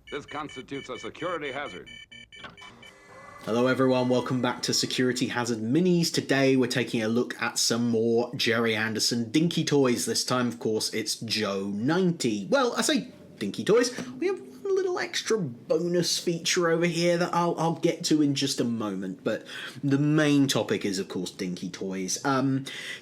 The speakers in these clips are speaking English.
This constitutes a security hazard. Hello everyone, welcome back to Security Hazard Minis. Today we're taking a look at some more Gerry Anderson Dinky toys. This time, of course, it's Joe 90. Well, I say Dinky toys, we have a little extra bonus feature over here that I'll get to in just a moment, but the main topic is, of course, Dinky toys.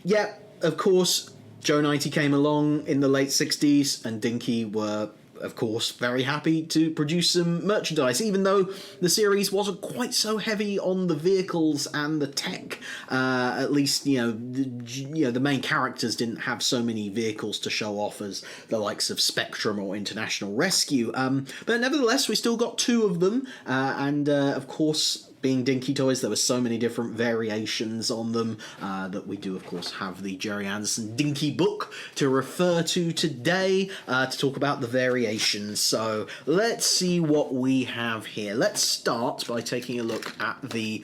Yeah, of course, Joe 90 came along in the late 60s, and Dinky were, of course, very happy to produce some merchandise, even though the series wasn't quite so heavy on the vehicles and the tech. At least, the main characters didn't have so many vehicles to show off as the likes of Spectrum or International Rescue. But nevertheless, we still got two of them, and of course, being Dinky toys, there were so many different variations on them that we do, of course, have the Gerry Anderson Dinky book to refer to today to talk about the variations. So let's see what we have here. Let's start by taking a look at the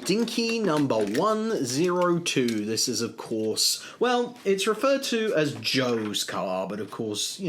Dinky number 102. This is, of course, well, it's referred to as Joe's car, but of course,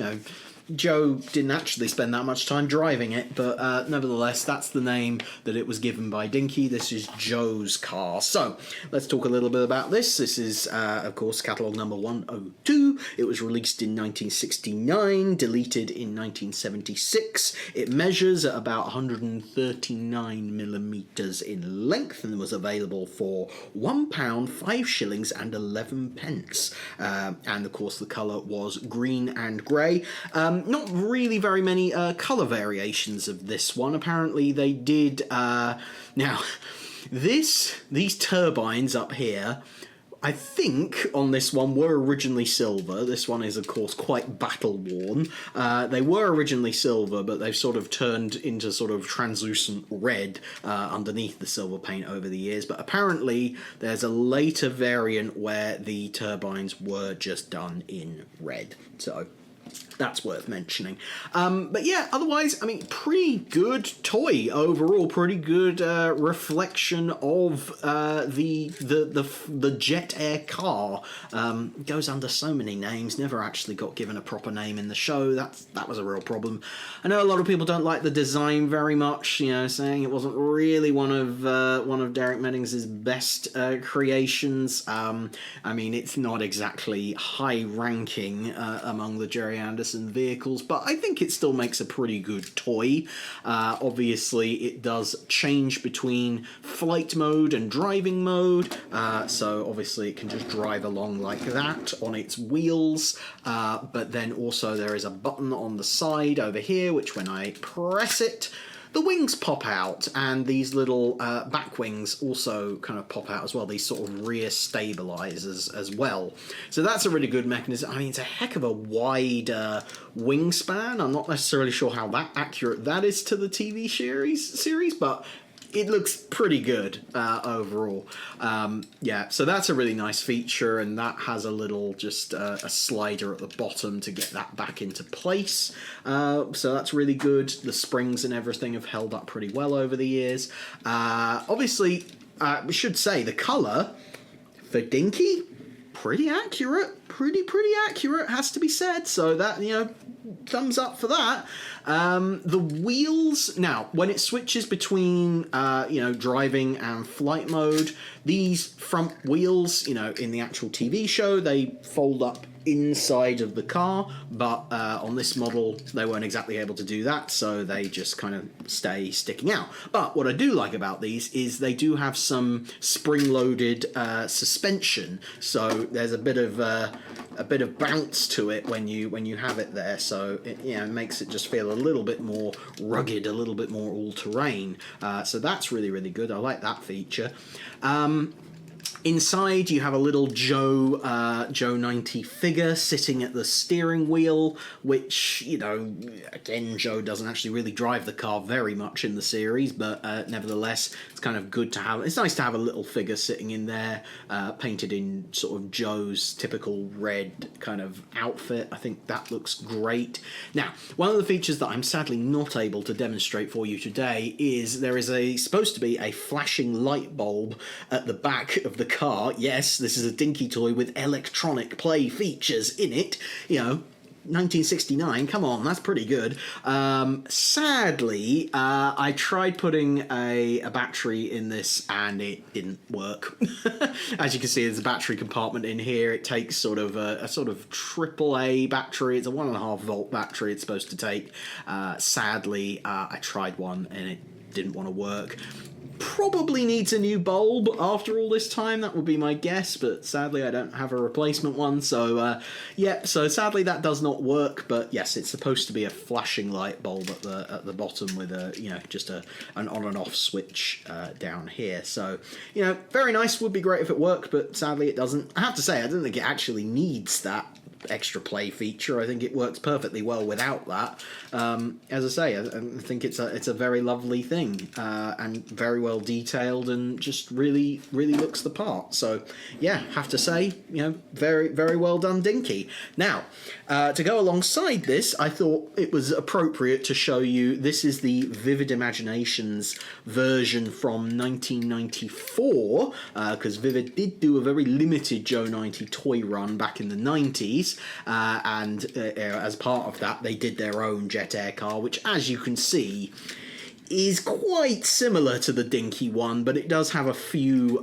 Joe didn't actually spend that much time driving it, but nevertheless, that's the name that it was given by Dinky. This is Joe's car. So, let's talk a little bit about this. This is, of course, catalogue number 102. It was released in 1969, deleted in 1976. It measures at about 139 millimetres in length and was available for £1, 5 shillings and 11 pence. And, of course, the colour was green and grey. Not really very many colour variations of this one. Apparently they did... now, these turbines up here, I think on this one were originally silver. This one is, of course, quite battle-worn. They were originally silver, but they've sort of turned into sort of translucent red underneath the silver paint over the years. But apparently there's a later variant where the turbines were just done in red. So that's worth mentioning. But yeah, otherwise, I mean, pretty good toy overall. Pretty good reflection of the Jet Air car. Goes under so many names. Never actually got given a proper name in the show. That was a real problem. I know a lot of people don't like the design very much. Saying it wasn't really one of Derek Meddings' best creations. I mean, it's not exactly high ranking among the Gerry Anderson vehicles, but I think it still makes a pretty good toy. Obviously, it does change between flight mode and driving mode, so obviously it can just drive along like that on its wheels, but then also there is a button on the side over here, which when I press it, the wings pop out, and these little back wings also kind of pop out as well, these sort of rear stabilizers as well. So that's a really good mechanism. I mean, it's a heck of a wide wingspan. I'm not necessarily sure how accurate that is to the TV series, but it looks pretty good overall. Yeah, so that's a really nice feature, and that has a little just a slider at the bottom to get that back into place. So that's really good. The springs and everything have held up pretty well over the years. Obviously, we should say the colour for Dinky, pretty accurate. Pretty accurate, has to be said. So that, thumbs up for that. The wheels, now, when it switches between, driving and flight mode, these front wheels, in the actual TV show, they fold up inside of the car, but on this model, they weren't exactly able to do that, so they just kind of stay sticking out. But what I do like about these is they do have some spring-loaded suspension, so there's a bit of bounce to it when you have it there, so it makes it just feel a little bit more rugged, a little bit more all-terrain. So that's really good. I like that feature. Inside, you have a little Joe 90 figure sitting at the steering wheel, which, again, Joe doesn't actually really drive the car very much in the series, but nevertheless, it's kind of good to have. It's nice to have a little figure sitting in there, painted in sort of Joe's typical red kind of outfit. I think that looks great. Now, one of the features that I'm sadly not able to demonstrate for you today is there is supposed to be a flashing light bulb at the back of the car. Yes, this is a Dinky toy with electronic play features in it. 1969, come on, that's pretty good. Sadly, I tried putting a battery in this and it didn't work. As you can see, there's a battery compartment in here. It takes sort of a sort of AAA battery. It's a 1.5 volt battery it's supposed to take. Sadly, I tried one and it didn't want to work. Probably needs a new bulb after all this time, that would be my guess, but sadly I don't have a replacement one, so so sadly that does not work. But yes, it's supposed to be a flashing light bulb at the bottom with a just an on and off switch down here. So very nice, would be great if it worked, but sadly it doesn't. I have to say, I don't think it actually needs that extra play feature. I think it works perfectly well without that. As I say, I think it's a very lovely thing, and very well detailed, and just really looks the part. So yeah, have to say, very, very well done, Dinky. Now, to go alongside this, I thought it was appropriate to show you, this is the Vivid Imaginations version from 1994, because Vivid did do a very limited Joe 90 toy run back in the 90s, and as part of that they did their own jet air car, which, as you can see, is quite similar to the Dinky one, but it does have a few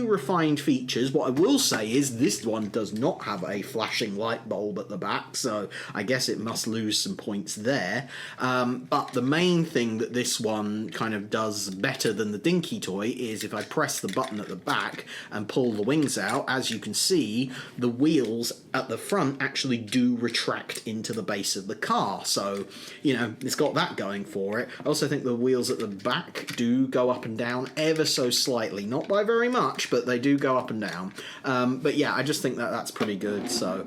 refined features. What I will say is this one does not have a flashing light bulb at the back, so I guess it must lose some points there. But the main thing that this one kind of does better than the Dinky toy is if I press the button at the back and pull the wings out, as you can see, the wheels at the front actually do retract into the base of the car. So, it's got that going for it. I also think the wheels at the back do go up and down ever so slightly. Not by very much, but they do go up and down. But yeah, I just think that's pretty good. So,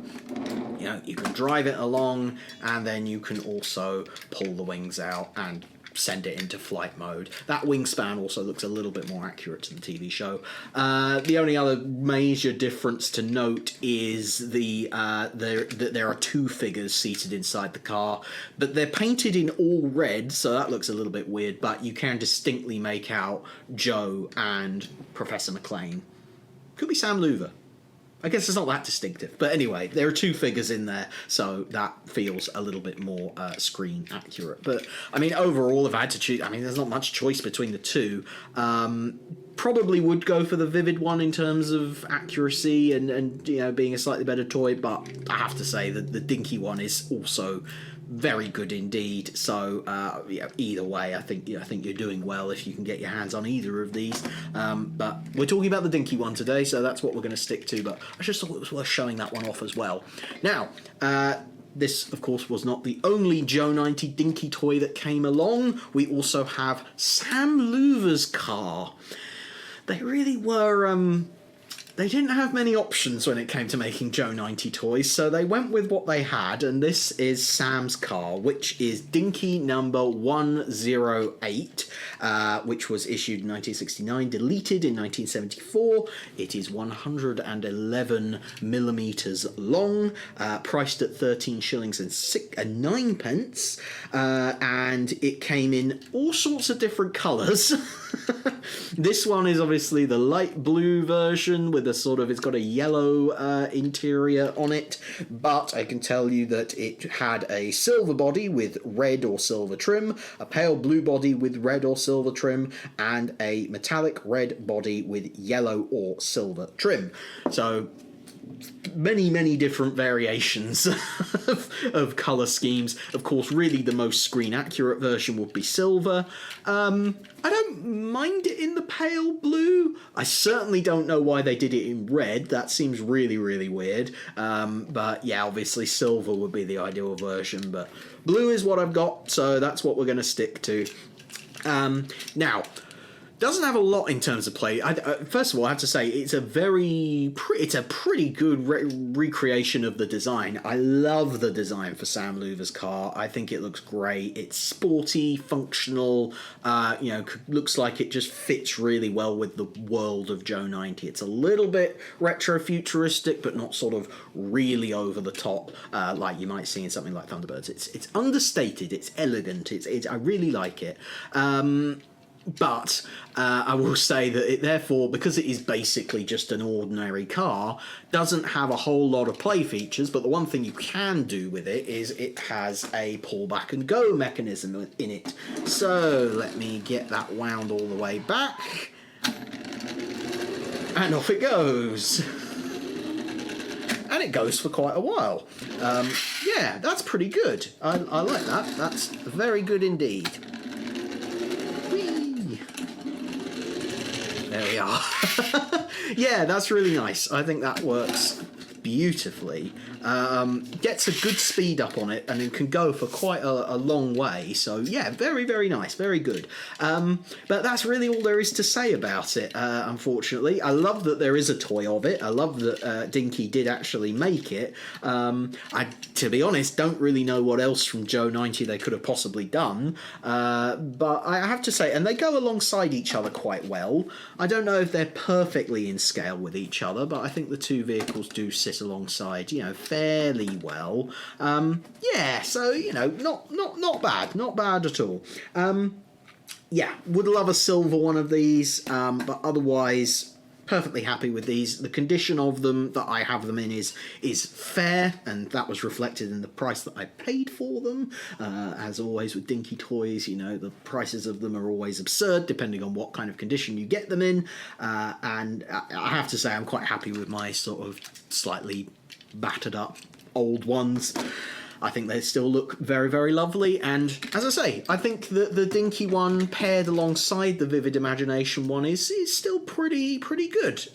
you can drive it along, and then you can also pull the wings out and send it into flight mode. That wingspan also looks a little bit more accurate to the TV show. The only other major difference to note is there are two figures seated inside the car, but they're painted in all red, so that looks a little bit weird, but you can distinctly make out Joe and Professor McClane. Could be Sam Loover. I guess it's not that distinctive. But anyway, there are two figures in there, so that feels a little bit more screen accurate. But, overall, if I had to choose, there's not much choice between the two. Probably would go for the Vivid one in terms of accuracy and being a slightly better toy, but I have to say that the Dinky one is also very good indeed. So either way, I think you're doing well if you can get your hands on either of these. But we're talking about the Dinky one today, so that's what we're going to stick to. But I just thought it was worth showing that one off as well. Now, this, of course, was not the only Joe 90 Dinky toy that came along. We also have Sam Loover's car. They really were. They didn't have many options when it came to making Joe 90 toys, so they went with what they had, and this is Sam's car, which is Dinky number 108, which was issued in 1969, deleted in 1974. It is 111 millimeters long, priced at 13 shillings and 9 pence, and it came in all sorts of different colours. This one is obviously the light blue version with it's got a yellow interior on it, but I can tell you that it had a silver body with red or silver trim, a pale blue body with red or silver trim, and a metallic red body with yellow or silver trim. So many different variations of colour schemes. Of course, really the most screen accurate version would be silver. I don't mind it in the pale blue. I certainly don't know why they did it in red. That seems really weird. But yeah, obviously silver would be the ideal version, but blue is what I've got, so that's what we're going to stick to. Now, doesn't have a lot in terms of play. First of all, I have to say it's a pretty good recreation of the design. I love the design for Sam Loover's car. I think it looks great. It's sporty, functional. Looks like it just fits really well with the world of Joe 90. It's a little bit retro-futuristic, but not sort of really over the top like you might see in something like Thunderbirds. It's understated. It's elegant. I really like it. But I will say that it therefore, because it is basically just an ordinary car, doesn't have a whole lot of play features, but the one thing you can do with it is it has a pull back and go mechanism in it. So let me get that wound all the way back. And off it goes. And it goes for quite a while. Yeah, that's pretty good. I like that. That's very good indeed. Whee! There we are. Yeah, that's really nice. I think that works beautifully. Gets a good speed up on it, and it can go for quite a long way. So yeah, very, very nice, very good. But that's really all there is to say about it, unfortunately. I love that there is a toy of it. I love that Dinky did actually make it. To be honest, don't really know what else from Joe 90 they could have possibly done. But I have to say, and they go alongside each other quite well. I don't know if they're perfectly in scale with each other, but I think the two vehicles do sit alongside, you know, fairly well. Yeah, so, you know, not bad at all. Yeah, would love a silver one of these, but otherwise perfectly happy with these. The condition of them that I have them in is fair, and that was reflected in the price that I paid for them. As always with Dinky toys, you know, the prices of them are always absurd depending on what kind of condition you get them in, and I have to say I'm quite happy with my sort of slightly battered up old ones. I think they still look very, very lovely, and as I say, I think that the Dinky one paired alongside the Vivid Imagination one is still pretty good.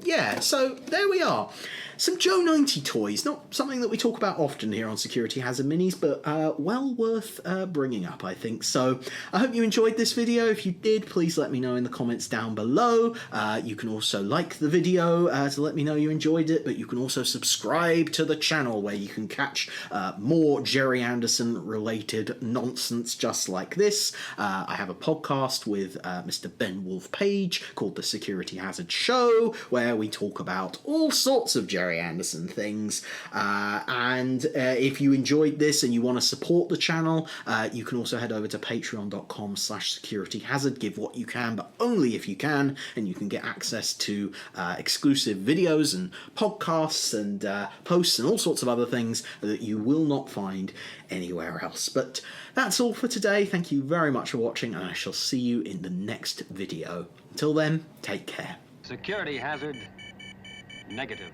Yeah, so there we are. Some Joe 90 toys, not something that we talk about often here on Security Hazard Minis, but well worth bringing up, I think. So I hope you enjoyed this video. If you did, please let me know in the comments down below. You can also like the video to let me know you enjoyed it, but you can also subscribe to the channel where you can catch more Gerry Anderson related nonsense just like this. I have a podcast with Mr. Ben Wolf Page called The Security Hazard Show, where we talk about all sorts of Gerry Anderson things, and if you enjoyed this and you want to support the channel, you can also head over to patreon.com/securityhazard. Give what you can, but only if you can, and you can get access to exclusive videos and podcasts and posts and all sorts of other things that you will not find anywhere else. But that's all for today. Thank you very much for watching, and I shall see you in the next video. Until then, take care. Security hazard negative.